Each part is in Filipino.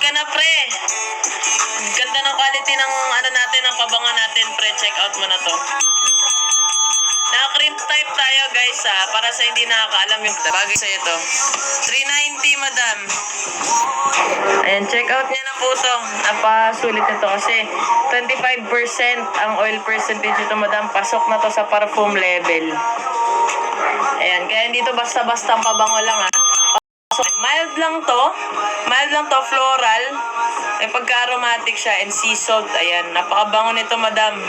ka na, pre. Ganda ng quality ng ano natin, ng pabango natin, pre. Check out mo na to. Naka-cream type tayo, guys, ha. Para sa hindi nakakaalam yung bagay sa ito. 390, madam. Ayan, check out niya na po to. Napasulit nito kasi 25% ang oil percentage ito, madam. Pasok na to sa parfum level. Ayan, kaya hindi to basta-basta ang pabango lang, ha. Mild lang to, floral. May pagka-aromatic siya and sea salt. Ayan, napakabango nito, madam.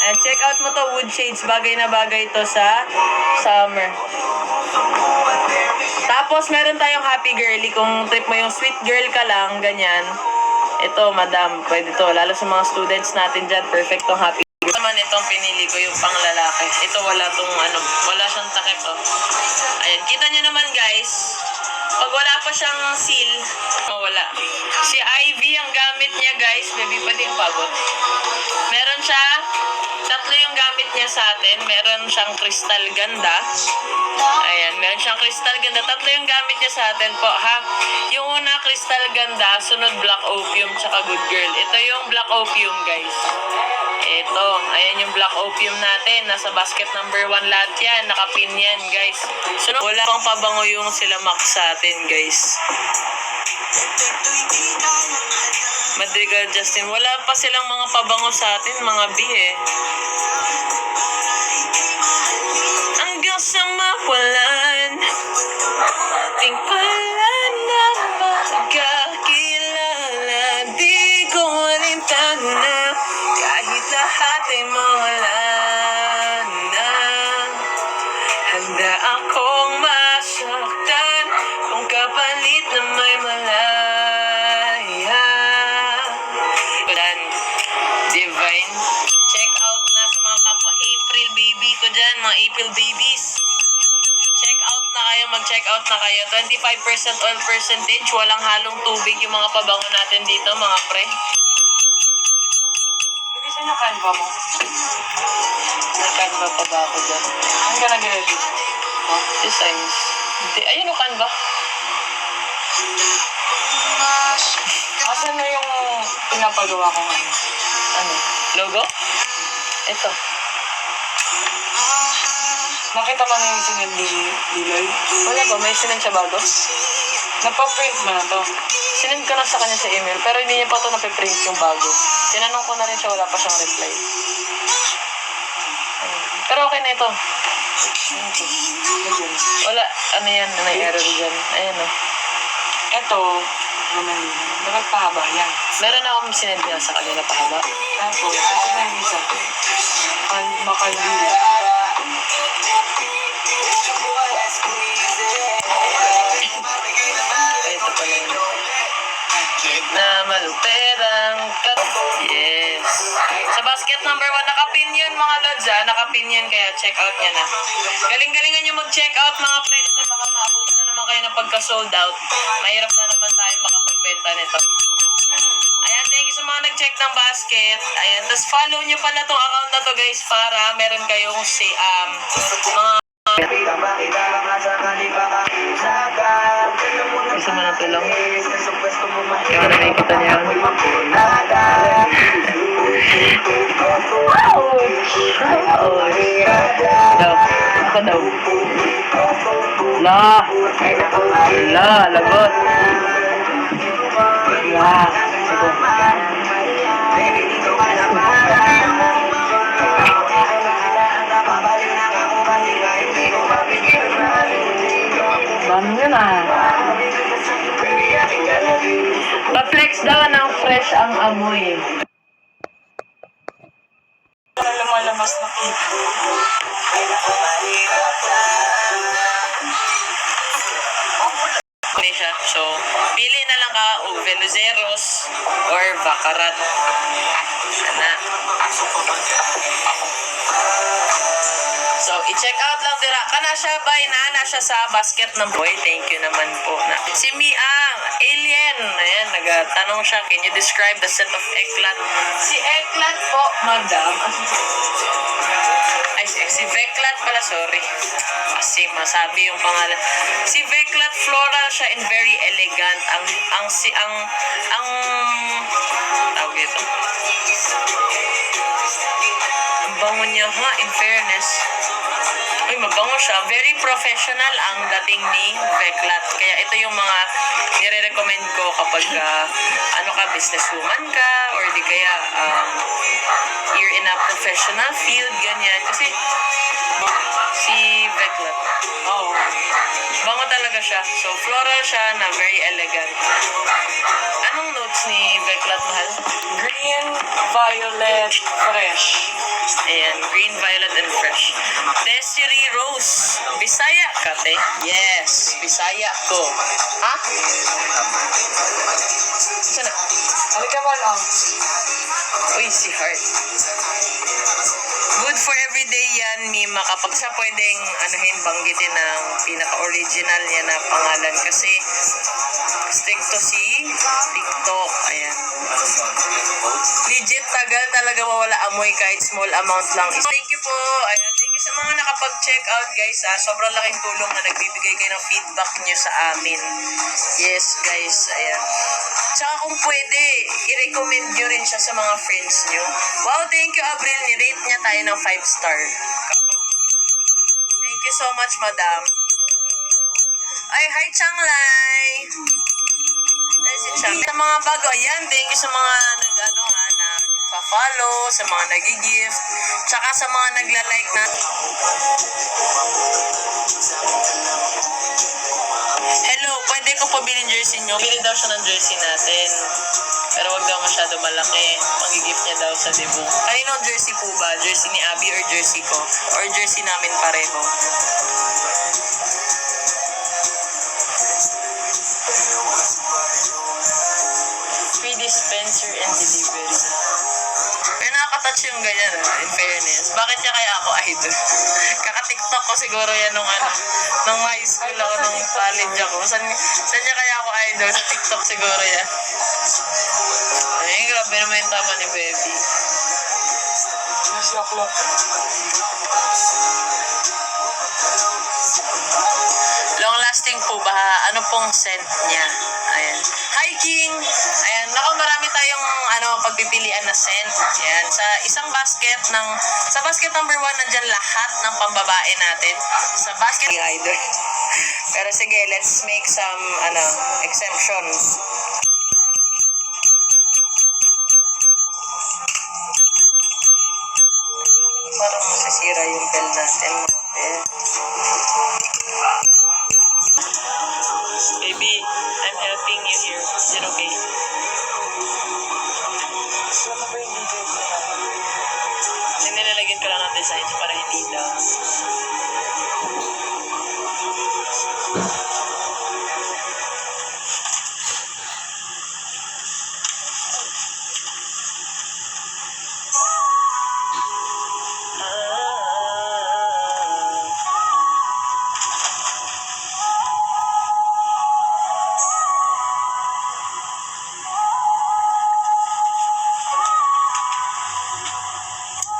And check out mo to, wood shades. Bagay na bagay to sa summer. Tapos, meron tayong happy girly. Kung trip mo yung sweet girl ka lang, ganyan. Ito, madam, pwede to. Lalo sa mga students natin dyan, perfect tong happy girl. Naman itong pinili ko, yung pang lalaki. Ito, wala siyang takip, oh. Ayan, kita nyo naman, guys. Pag wala pa siyang seal, wala. Si Ivy, ang gamit niya, guys, baby, pwede yung pagod. Meron siya, tatlo yung gamit niya sa atin. Meron siyang crystal ganda. Ayan, meron siyang crystal ganda. Tatlo yung gamit niya sa atin po, ha? Yung una, crystal ganda, sunod black opium, tsaka good girl. Ito yung black opium, guys. Ito, ayan yung black opium natin. Nasa basket number 1 lahat yan. Nakapin yan, guys. So, wala pang pabango yung sila Max sa atin, guys. Madrigal Justin. Wala pa silang mga pabango sa atin, mga B, eh. Hanggang sa mawalan, ating pala na magkakilala. Di ko alintang na kahit lahat ay mawala na. Handa akong masaktan kung kapalit na may malaya. Divine. Check out na sa mga kapwa April baby ko dyan, mga April babies. Check out na kayo, mag-check out na kayo. 25% oil percentage, walang halong tubig yung mga pabango natin dito, mga pre. Ibisan yung Canva mo. May Canva pa ba ako dyan? Ang ka nag-edit? Designs. Ayun o, Canva. Asan na yung pinapagawa ko ngayon? Ano? Logo? Ito. Nakita ko na yung sinend ni Liloy. Wala ba? May sinend siya bago? Napaprint mo na to. Sinend ko na sa kanya sa email, pero hindi niya pa ito napiprint yung bago. Tinanong ko na rin siya, wala pa siyang reply. Pero okay na ito. Wala, ano yan, may error dyan. Ayan o. Ito, naman yun. Dapat pahaba yan. Meron akong sinend niya sa kanila pahaba. Tapos, ito na yung isa. Makalila. Ay, ito pala yun. Na maluperang kat. Yes. Sa basket number 1, nakapin yun mga lods, ha? Nakapin yun, kaya check out niya na. Galing-galingan nyo mag-check out mga pre, kasi baka maabutan na naman kayo ng pagka-sold out. Mahirap na naman tayo makapagbenta nito. Ayan, thank you sa mga nag-check ng basket. Ayan, tapos follow nyo pala tong account na to, guys, para meron kayong mga isa mo na tulong. Kaya na nakikita niya yun. Daw. Ako daw. Lagot. Bango yun, Pa-flex daw ng fresh ang amoy. Lumalabas na kita. Siya. So, pili na lang ka o Veloceros or Baccarat. Sana. So, i-check out lang dira. Kana siya bay na siya sa basket ng boy. Thank you naman po. Si Miang, alien. Ayan, nagtanong siya, can you describe the scent of eggplant? Si eggplant po, madam. Ay, si Veclat pala, sorry. si masabi yung pangalan. Si Veklat floral siya and very elegant. Ang tawag ito. Ang bango niya ha, in fairness. Uy, mabango siya. Very professional ang dating ni Veklat. Kaya ito yung mga nire-recommend ko kapag businesswoman ka or di kaya you're in a professional field, ganyan. Kasi si Veklat, bango talaga siya. So, floral siya na very elegant. Anong notes ni Veklat, mahal? Green, violet, fresh. Ayan, green, violet, and fresh. Desiree Rose. Bisaya ka, te? Yes, Bisaya ko. Ha? Sana? Halika mo lang. Uy, si Heart. Good for everyday yan, Mima. Kapag siya pwedeng banggitin ng pinaka-original niya na pangalan. Kasi stick to si TikTok. Ayan. Legit, tagal talaga mawala amoy kahit small amount lang. Thank you po. Ayan. Thank you sa mga nakapag-check out, guys. Sobrang laking tulong na nagbibigay kayo ng feedback nyo sa amin. Yes, guys. Ayan. Tsaka kung pwede, i-recommend nyo rin siya sa mga friends nyo. Wow, thank you, Abril. Ni-rate niya tayo ng 5-star. Thank you so much, madam. Ay, hi, Changlay. Ay, si Chang. Sa mga bago, ayan, thank you sa mga nagpa-follow, sa mga nag-gift, tsaka sa mga nagla-like na. Hello, pwede ko po bilhin jersey nyo? Bili daw siya ng jersey natin. Pero wag daw masyado malaki. Mag-gift niya daw sa debut. Kaninong jersey po ba? Jersey ni Abby or jersey ko? Or jersey namin pareho? Free dispenser and delivery. Pero nakaka-touch yung ganyan, in fairness. Bakit niya kaya ako idol? Kaka-TikTok ko siguro yan nung high school ako, nung college ako. Saan niya kaya ako idol? Sa TikTok siguro yan. Ay, grabe naman yung tama ni Baby. Nasi ako. Long lasting po ba? Ano pong scent niya? Ayan. Hi, King! Ayan. Naku, marami tayong pagpipilian na scent. Ayan. Sa basket number 1, nandyan lahat ng pambabae natin. Sa basket, idol. Pero sige, let's make some, exemption. Parang masisira yung bell natin. Baby, I'm helping you here. Is it okay? Ano ba yung DJ ko? Nilalagyan ko lang ng design para hindi lang.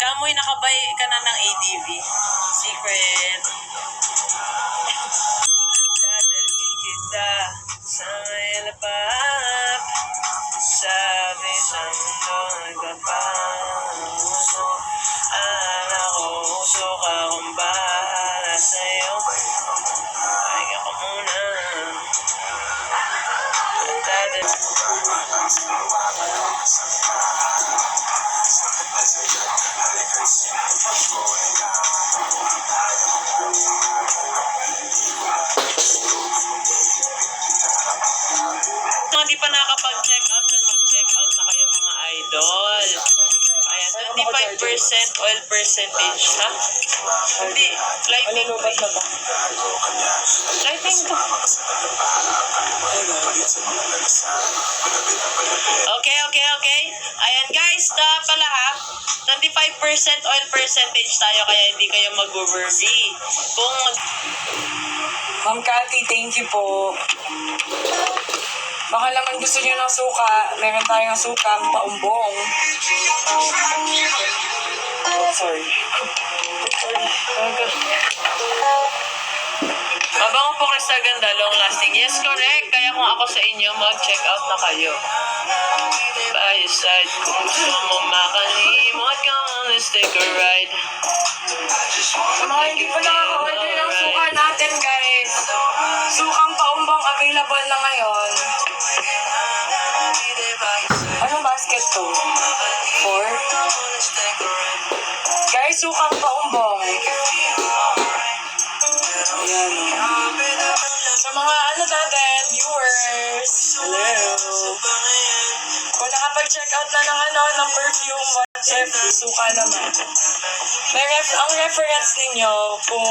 Kamoy, nakabay ka na ng ADV. Secret. Dadalhin kita sa ilapap. Sabi sa mundo nagpapamuso. Ako uso ka kung bahala sa'yo. Ay ako muna. Kung hindi pa nakapag-check out, then mag-check out na kayo mga idol. Ayan, 25% oil percentage, ha? Hindi, lighting ko. Lighting ko. Okay. Ayan guys, pala ha, 25% oil percentage tayo kaya hindi kayo mag-overview. Ma'am Cathy, thank you po. Baka naman gusto niyo ng suka. Meron tayong sukang paumbong. Oh, sorry. Mabango po kayo sa ganda, long lasting. Yes, correct. Kaya kung ako sa inyo, mag-check out na kayo. By your side, kung gusto mo makalimot ka, let's take a ride. Sa mga hindi pa nakaka-order ng suka natin, guys. Sukang paumbang available na ngayon. Anong basket to? 4? Guys, sukang paumbang. Ayan. Sa mga ano natin, viewers. Hello. Kung nakapag-check out na ng perfume, what if suka naman. Ang reference ninyo, kung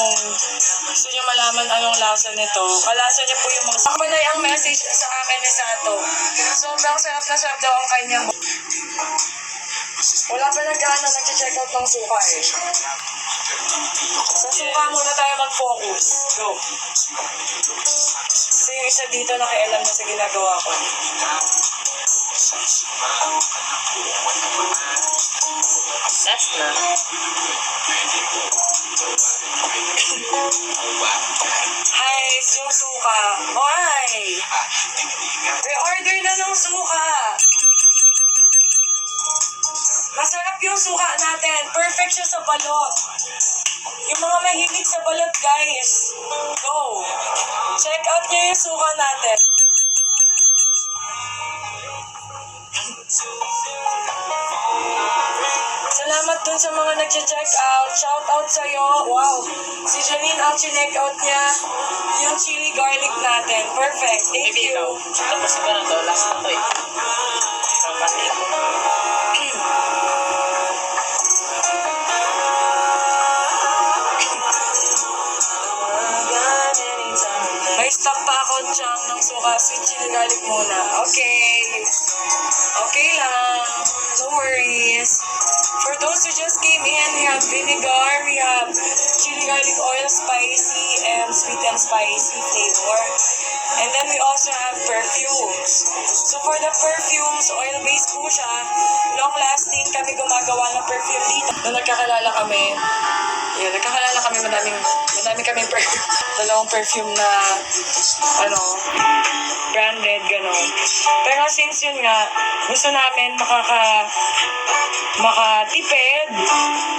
gusto nyo malaman anong lasa nito, kalasa niyo po yung mga...Akabalay ang message sa akin ni Sato. Sobrang sarap na sarap daw ang kanyang... Wala pa nag-check out ng suka eh. Sa suka muna tayo mag-focus. Go. Kasi yung isa dito nakialam na sa ginagawa ko. Last na. Hi, yung suka. Why? Re-order na ng suka. Masarap yung suka natin. Perfect siya sa balot. Yung mga mahilig sa balot, guys. Go. Check out niyo yung suka natin. Salamat dun sa mga nag-check out. Shout out sa'yo. Wow. Si Janine ang chinek out niya yung chili garlic natin. Perfect. Thank Maybe you. ikaw. Tapos ko na to. Last na to eh. Kapatid. May stock pa ako dyan ng suka. Sweet chili garlic muna. Okay. Okay lang. No worries. For those who just came in, we have vinegar, we have chili garlic oil, spicy, and sweet and spicy flavor. And then we also have perfumes. So for the perfumes, oil-based po siya. Long-lasting kami gumagawa ng perfume dito. Nung nagkakalala kami, madami kaming perfume. Dalawang perfume na, branded, gano'n. Pero since yun nga, gusto namin makatipid.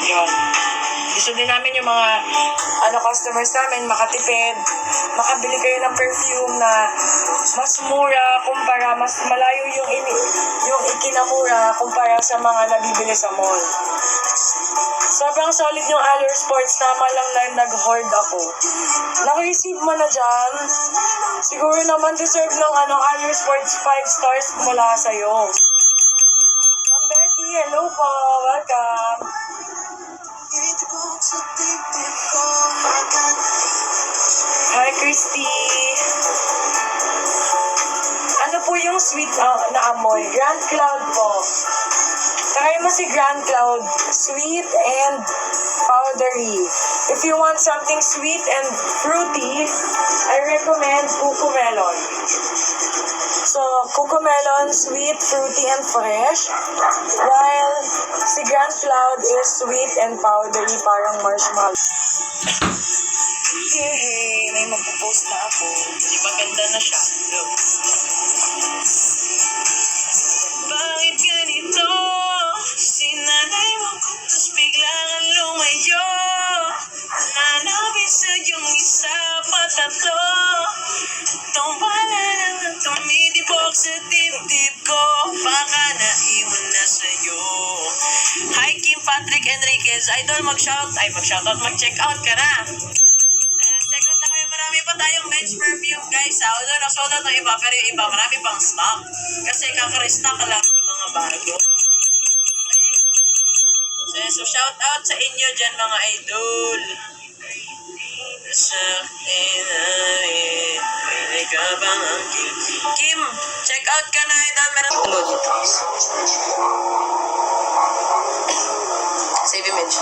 Yun. Gusto din namin yung mga customers namin makatipid. Makabili kayo ng perfume na mas mura kumpara, mas malayo yung ikinamura kumpara sa mga nabibili sa mall. Sobrang solid yung Allure Sports. Tama lang na nag-hoard ako. Naka-receive mo na dyan. Siguro naman deserve ng Allure Sports 5 stars mula sa'yo. Ma'am Becky, hello po. Welcome. Hi, Christy. Ano po yung sweet na amoy? Grand Cloud po. Try mo si Grand Cloud. Sweet and powdery. If you want something sweet and fruity, I recommend Cucumelon. So, Cucumelon, sweet, fruity, and fresh. While si Grand Cloud is sweet and powdery, parang marshmallow. Hey, may magpo-post na ako. Di maganda na siya. Look. Bakit ganito? Sinanay mo tapos biglang lumayo. Nanapin sa iyong isa pa tatlo. Tumbala na tumitibok sa tip-tip ko. Baka naiwan na sa'yo. Hi Kim Patrick Enriquez. Idol, mag-shoutout, mag-check out ka na. Ayan, check out na kayo. Marami pa tayong men's perfume, guys. Although nasold out ng iba, pero yung iba, marami pang stock. Kasi kakarestock lang ng mga bago. Okay. So shout out sa inyo dyan, mga idol. Sa may ka bang ang Kim, check out ka na, idol. Meron Save image.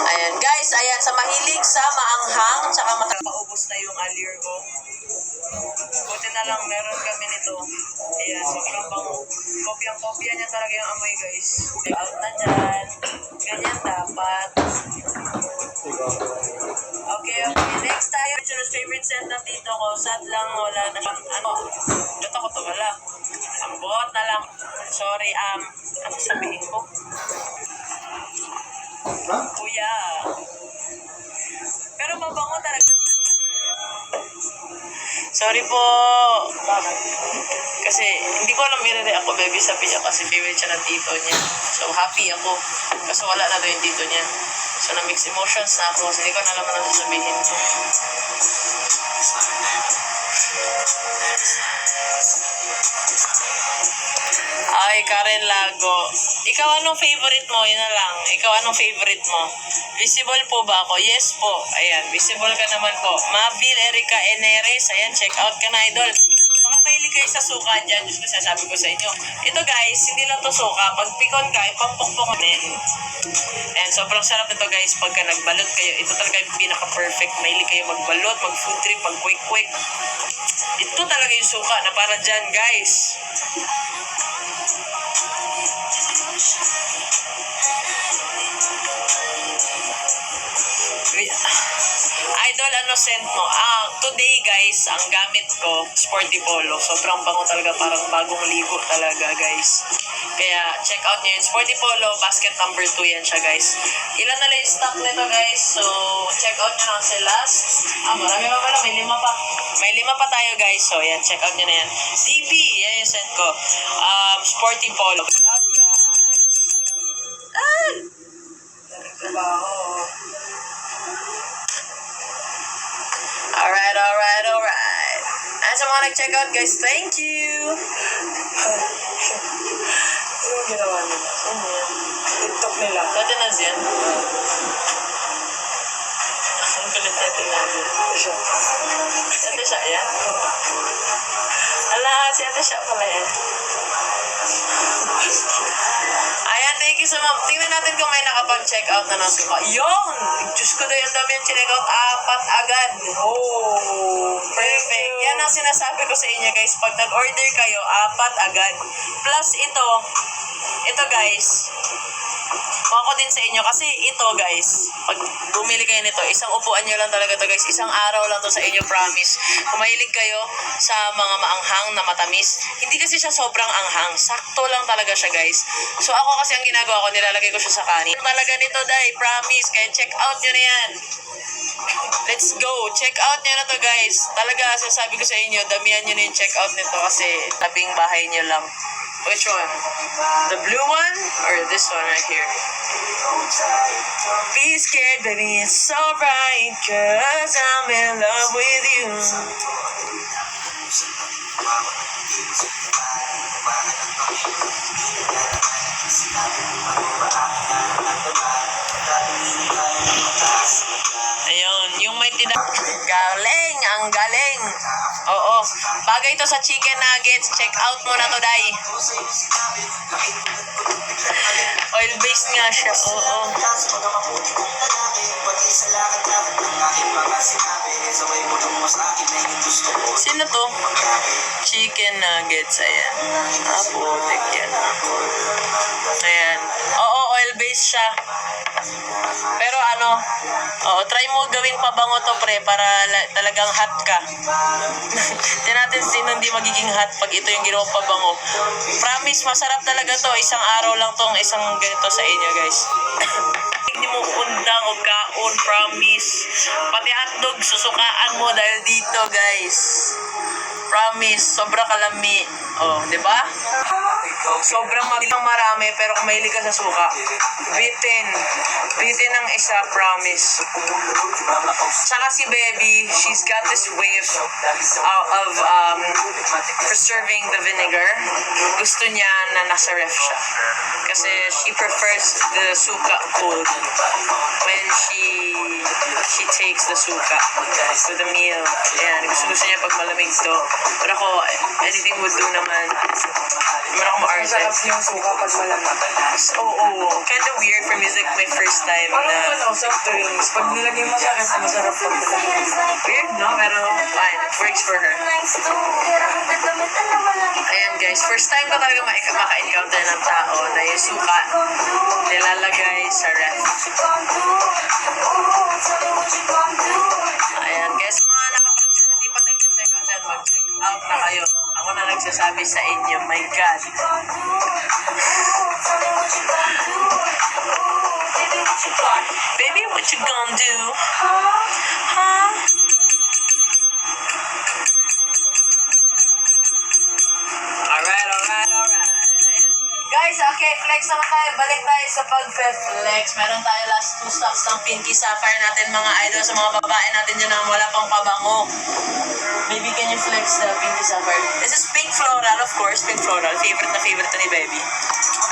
Ayan, guys, sa mahilig sa maanghang, tsaka matapaubos na yung Allure ko. Buti na lang, meron kami nito. Ayan, sobrang bango. Kopyang-kopya niya talaga yung amoy, guys. Out na dyan. Ganyan dapat. Okay. Next tayo. Choose favorite scent ng tito ko. Sad lang, wala na siyang, ba't ako to wala? Ang buhat na lang. Sorry, ano sabihin ko? Kuya. Pero mabango talaga. Sorry po. Kasi hindi ko alam i-react ako, baby, sa video kasi favorite siya ng tito niya. So happy ako. Kasi wala na doon yung tito niya. So na-mix emotions na ako kasi hindi ko na alam ano sasabihin ko. Ay, Karen Lago. Ikaw anong favorite mo? Yun na lang. Ikaw anong favorite mo? Visible po ba ako? Yes po. Ayan, visible ka naman po. Mabil Erika Eneres. Ayan, check out ka na, idol. Baka mahilig kayo sa suka dyan. Diyos ko, sasabi ko sa inyo. Ito guys, hindi lang to suka. Pag pikon ka, ipampukpok din. And sobrang sarap nito guys pagka nagbalot kayo. Ito talaga yung pinaka-perfect. Mahilig kayo magbalot, mag-food trip, mag-quick-quick. Ito talaga yung suka na para dyan guys. Idol, ano scent mo? Today guys, ang gamit ko, Sporty Polo. Sobrang bango talaga, parang bagong ligo talaga guys. Kaya check out nyo yun. Sporty Polo, basket number 2 yan siya guys. Ilan na lang yung stock nito guys. So, check out nyo na kasi last. Marami pa pala, may 5 pa. May 5 pa tayo guys. So, yan, check out nyo na yan. DP, yan yung scent ko. Sporty Polo. Alright. As sa mga nag-check out guys, thank you. Ano yung ginawa nila? TikTok nila. Dati na siya. Ang kulit natin natin. Ate siya yan? Ala, si ate siya pala yan. Ayan, thank you so much. Tingnan natin kung may nakapag-check out na ng suka. Yun! Diyos ko daw yung dami yung check out. 4 agad. Oh, Perfect. Yan ang sinasabi ko sa inyo guys. Pag nag-order kayo, 4 agad. Plus ito guys, kuha ko din sa inyo kasi ito guys, pag bumili kayo nito, isang upuan nyo lang talaga to guys, isang araw lang to sa inyo, promise. Kung mahilig kayo sa mga maanghang na matamis, hindi kasi siya sobrang anghang, sakto lang talaga siya guys. So ako kasi ang ginagawa ko, nilalagay ko siya sa kanin talaga nito dahil, promise. Kaya check out nyo na yan. Let's go, check out nyo na to guys. Talaga, sasabi ko sa inyo, damihan nyo na yung check out nito kasi tabing bahay nyo lang. Which one? The blue one or this one right here? Be scared, baby, it's so bright, 'cause I'm in love with you. Ayun, yung may galing, ang galing. Oo, bagay to sa chicken nuggets. Check out mo na to, Day. Oil-based nga siya, oo. Sino to? Chicken nuggets, ayan. Putik yan. Ayan. Oo, oil-based siya. Pero try mo gawing pabango to, pre, para talagang hot ka. Tignan natin sino hindi magiging hot pag ito yung ginawang pabango. Promise, masarap talaga to. Isang araw lang tong isang ganito sa inyo, guys. Hindi mo undang o kaon, promise. Pati hotdog, susukaan mo dahil dito, guys. Promise, sobra kalami. Oh, di ba? Sobrang marami, pero kung mahilig ka sa suka, bitin ang isa, promise. Tsaka si baby, she's got this way of preserving the vinegar. Gusto niya na nasa ref siya. Kasi she prefers the suka cold when she takes the suka to the meal. Ayan, gusto niya pag malamig to. Pero ako, anything would do naman. Naman ako masarap yung suka pag malamig. Kinda weird for music my first time Parang na soft drinks. Pag nilagay mo sa ref, masarap pag malamig. weird, no? Pero fine. It works for her. Ayan guys, first time ko talaga maka-encounter ng tao na yung suka nilalagay sa ref. Ayan guys, mga hindi pa nag-check out dyan, mag-check out na kayo. Ako na nagsasabi sa inyo, my God. Baby, what you gonna do? Huh? Alright. Guys, okay, flex naman tayo. Balik tayo sa pag-flex. Meron tayo last 2 stocks ng Pinky Sapphire natin, mga idol, sa mga babae natin dyan na wala pang pabango. Baby, can you flex the Pinky Sapphire? This is pink floral, of course. Pink floral. Favorite na favorite to ni Baby.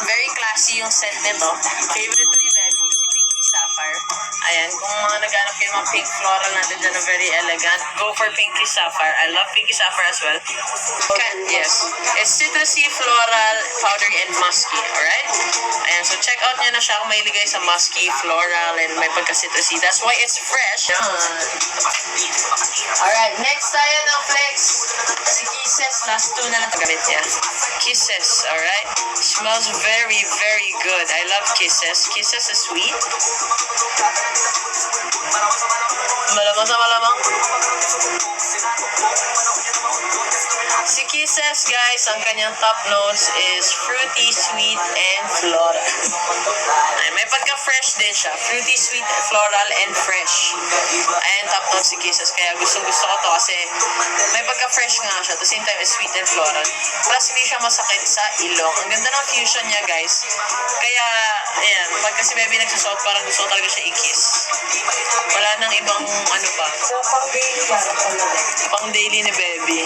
Very classy yung scent nito. Favorite to ni Baby, si Pinky Sapphire. Ayan, kung mga naghanap kayo mga pink floral natin dyan na very elegant, go for Pinky Sapphire. I love Pinky Sapphire as well. Yes. It's citrusy, floral, powdery, and musky. Alright? Ayan, so check out nyo na siya kung mahilig kayo sa musky, floral, and may pagka-citrusy. That's why it's fresh. Alright, next tayo ng flex. Si Kisses, last 2 na lang gamit niya. Kisses, alright? Smells very, very good. I love Kisses. Kisses is sweet. Malamang sa malamang. Si Kisses, guys, ang kanyang top notes is fruity, sweet, and floral. Ay, may pagka-fresh din siya. Fruity, sweet, floral, and fresh. Ayan, top notes si Kisses. Kaya gusto ko to kasi may pagka-fresh nga siya. At the same time, is sweet and floral. Plus, hindi siya masakit sa ilong. Ang ganda ng fusion niya, guys. Kaya, ayan, pag kasi Baby nagsusot, parang gusto ko talaga siya i-kiss. Wala nang ibang ano pa. So, pang daily yan talaga. Pang daily ni Baby.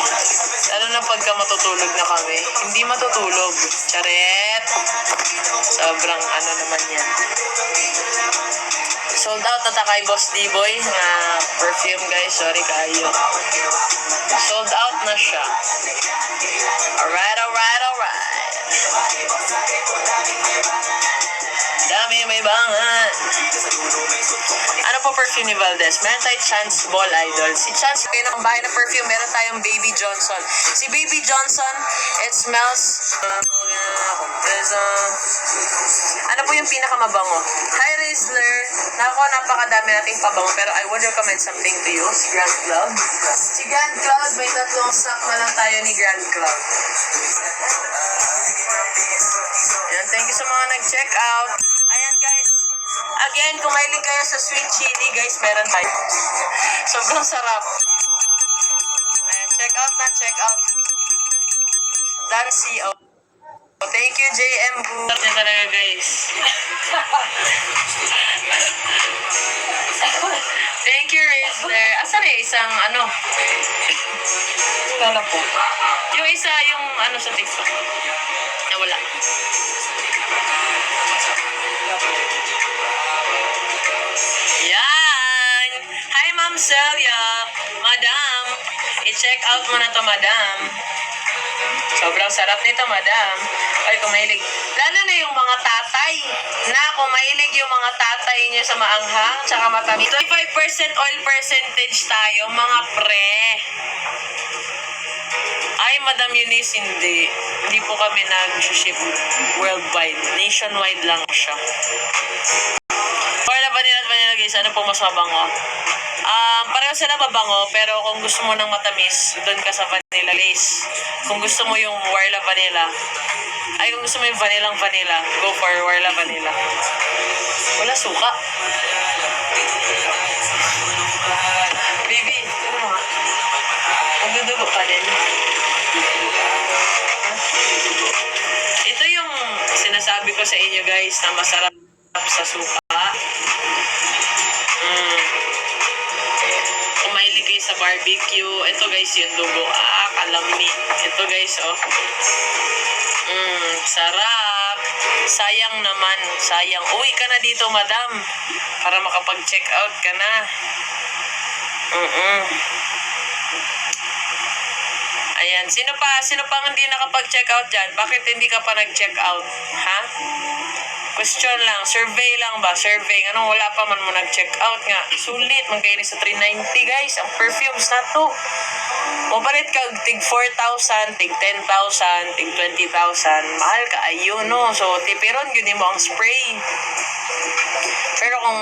Lalo na pagka matutulog na kami. Hindi matutulog. Charet! Sobrang ano naman yan. Sold out na ta kay Boss D-Boy na perfume, guys. Sorry kayo. Sold out na siya. Alright. Dami may bangan. Ano po perfume ni Valdez? Meron tayo Chance Ball Idol. Si Chance, kayo ng bahay na perfume, meron tayong Baby Johnson. Si Baby Johnson, it smells... ano po yung pinakamabango? Hi, Rizzler. Napakadami nating pabango, pero I would recommend something to you. Si Grand Club. Si Grand Club, may 3 stock na lang tayo ni Grand Club. Ayan, thank you sa mga nag-check out. Ayan, guys. Again, kung mahilig kayo sa sweet chili, guys, meron tayo. Sobrang sarap. Ayan, check out. That's CO. Thank you, JM Boo. Sarap niya talaga, guys. Thank you, Rizzler. Asan na isang ano? Wala na po. Yung isa, yung ano sa TikTok. Nawala. Yan! Hi, Ma'am Celia! Madam! I-check out mo na to, Madam. Sobrang sarap nito, Madam. Ay, kung mahilig. Lalo na yung mga tatay. Kung mahilig yung mga tatay niyo sa maanghang, tsaka matamis. 25% oil percentage tayo, mga pre. Ay, Madam Eunice, hindi. Hindi po kami nag-ship worldwide. Nationwide lang siya. Or vanilla guys, ano po mas mabango? Pareho sila mabango, pero kung gusto mo ng matamis, doon ka sa vanilla lace. Kung gusto mo yung Warla vanilla, kung gusto mo yung vanilla, go for Warla vanilla. Wala suka. Baby, ano nga? Magdudugo ka din. Ito yung sinasabi ko sa inyo, guys, na masarap sa suka. Kung mahilig kayo sa barbecue, ito guys yung dugo. Kalami. Ito guys, oh. Sarap. Sayang naman. Sayang. Uwi ka na dito, Madam. Para makapag-check out ka na. Ayan. Sino pang hindi nakapag-check out dyan? Bakit hindi ka pa nag-check out? Ha? Question lang. Survey lang ba? Survey. Anong wala pa man mo nag-check out nga? Sulit. Magkaini sa 390 guys. Ang perfumes na to. Mabalit ka tig 4,000, tig 10,000, tig 20,000. Mahal ka ayun no. So tipiron yun mo ang spray. Pero kung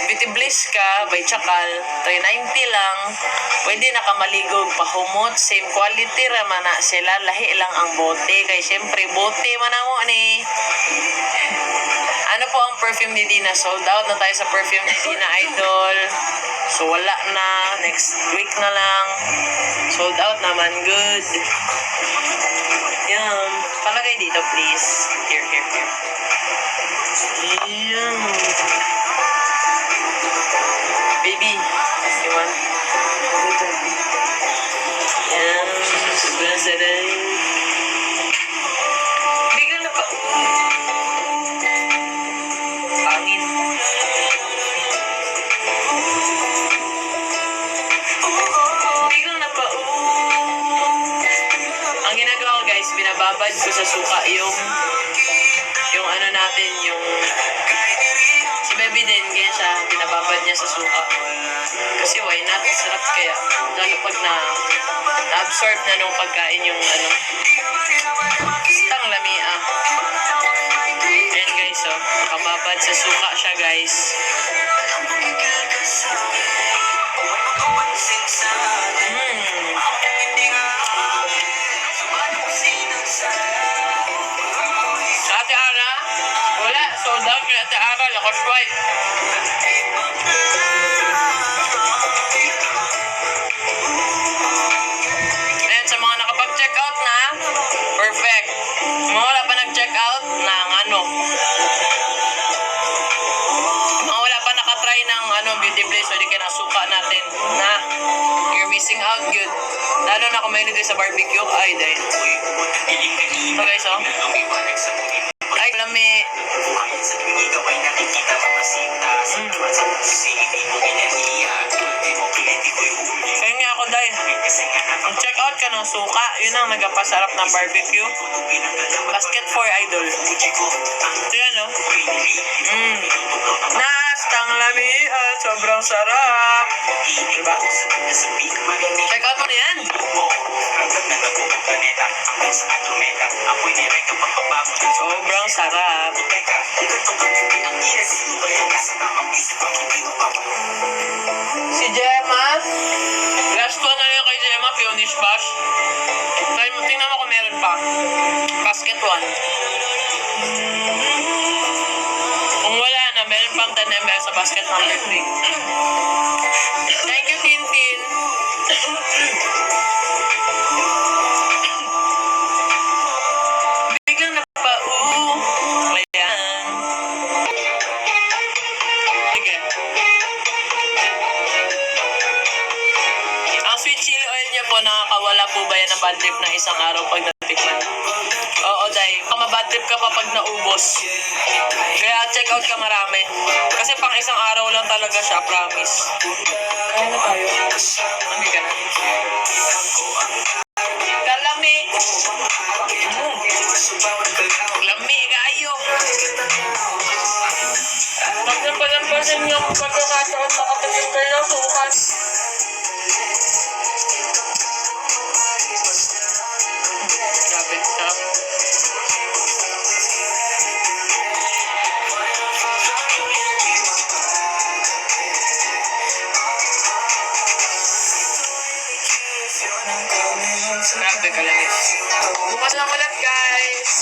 Beauty Bliss ka, by Chakal, 390 lang, pwede na ka maligog pahumot, same quality raman na sila, lahi lang ang bote, kay syempre bote man ako ni. Ano po ang perfume ni Dina? Sold out na tayo sa perfume ni Dina Idol. So wala na, next week na lang. Sold out naman, good. Yan, palagay dito please. Here. Yan. Baby, you want? Yan, sobrang sarap. Bigyan na pa. Pangit. Bigyan na pa. Ang ginagawa ko guys, binababad ko sa suka yung ano natin, yung si Baby din, kaya siya, binababad niya sa suka. Kasi why not? Sarap kaya. Lalo pag na-absorb na nung pagkain yung ano. Stang lamia. Ayan guys, oh. Nakababad sa suka siya guys. Ate Ara, wala. Sold out kay Ate Ara. Lakas white. Ayan, sa mga nakapag-check out na, perfect. Mga wala pa nag-check out ng ano. Mga wala pa nakatry ng Beauty Bliss, o di ka nasuka natin na you're missing out good. Lalo na kung may nagay sa barbecue, ay dahil. So guys, oh. Ay, lami. Kaya nga ako dahil. Ang check out ka ng suka, yun ang nagpasarap ng barbecue. Basket 4 Idol. Ito yan, no? Nastang lami at sobrang sarap. Diba? Check out mo na yan. Sobrang sarap. Si Gemma, last one na lang kay Gemma, Peonish Bash. Tingnan mo kung meron pa. Basket 1. Kung wala na, meron pang 10 ml sa basket number 3. Thank you, Tintin. Biglang napapa-oo. Ayan. Sige. Ang sweet chili oil niya po, nakakawala po ba yan ng bad trip na isang araw pag natikman? Oo, dahil mabad trip ka pa pag naubos. Kaya check out ka marami. Kasi pang isang araw lang talaga siya, promise. Kaya na tayo. Hindi ka na. Kalami. Lami kayo. Pagnapalambasin yung pagkakataon sa kapatid ko ng sukas. Grabe, sarap. Grabe kalamit. Bukas lang ulit guys.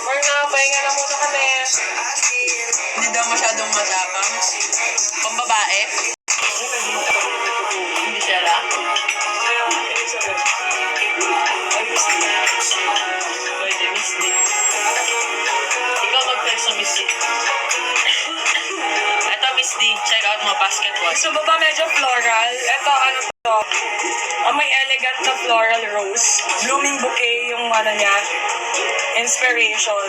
Or nga, pahinga na muna kami. Hindi daw masyadong matapang. Pang babae. Hindi siya lang. Pwede, Miss D. Ikaw mag-text sa Miss D. Ito, Miss D. Check out mo, basket 1. So, baba medyo floral. Ito, ano to? May elegant na floral rose. Blooming bouquet yung ano niya. Inspiration.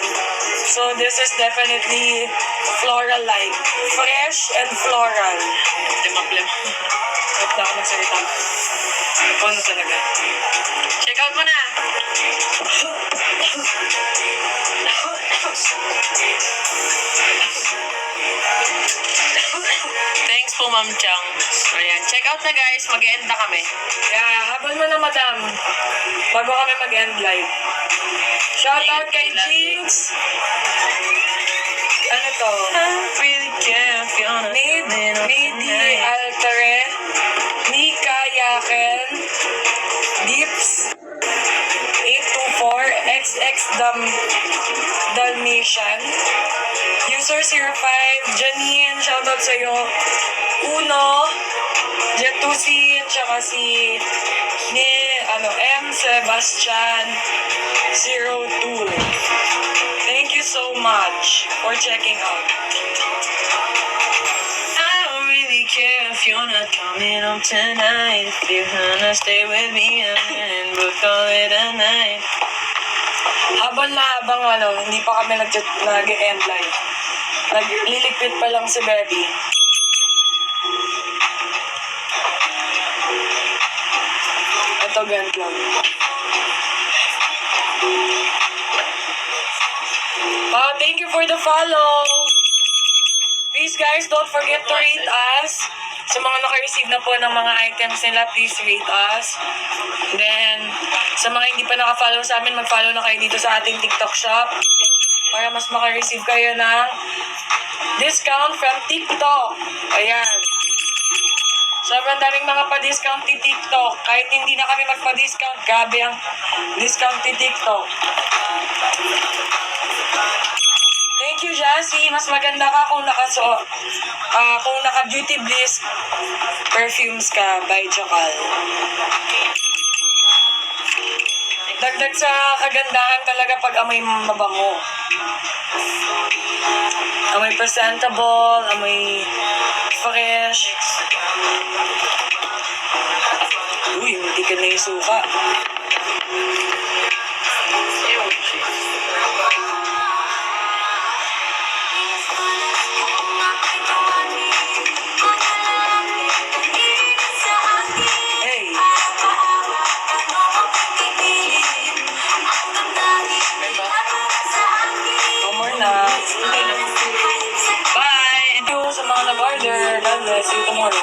So, this is definitely floral-like. Fresh and floral. Timaklem. na ako magsalita. Ano talaga? Check out mo na. Thanks po, Ma'am Chang. Ayan, check out na guys. Mag-end na kami. Yeah, habol mo na, madam. Bago kami mag-end live. Shout out kay Jinx. Ano to? I really care if you're not coming up Midi tonight. Altare, Nika Yaken, Dips, 824, XX Dalmatian, User 05, Janine, shoutout sa'yo, Uno, Jetusin, tsaka si M. Sebastian 02. Thank you so much for checking out. I don't really care if you're not coming home tonight. If you're gonna stay with me, I'm gonna book all it a night. Habang hindi pa kami nag-end live. Nagliligpit pa lang si Baby. Ito, ganito lang. Thank you for the follow. Please guys, don't forget to rate us. Sa mga naka-receive na po ng mga items nila, please rate us. Then, sa mga hindi pa naka-follow sa amin, mag-follow na kayo dito sa ating TikTok shop para mas maka-receive kayo ng discount from TikTok. Ayan. Sobrang daming mga pa-discount ni TikTok. Kahit hindi na kami magpa-discount, grabe ang discount ni TikTok. Thank you, Jassy. Mas maganda ka kung kung naka-Beauty Bliss perfumes ka by Jacal. Dagdag sa kagandahan talaga pag amoy mabango. Amoy presentable, amoy fresh. Uy, hindi ka na yung suka. Hey. No more na. Bye! Thank you sa mga nag-order. God bless you tomorrow.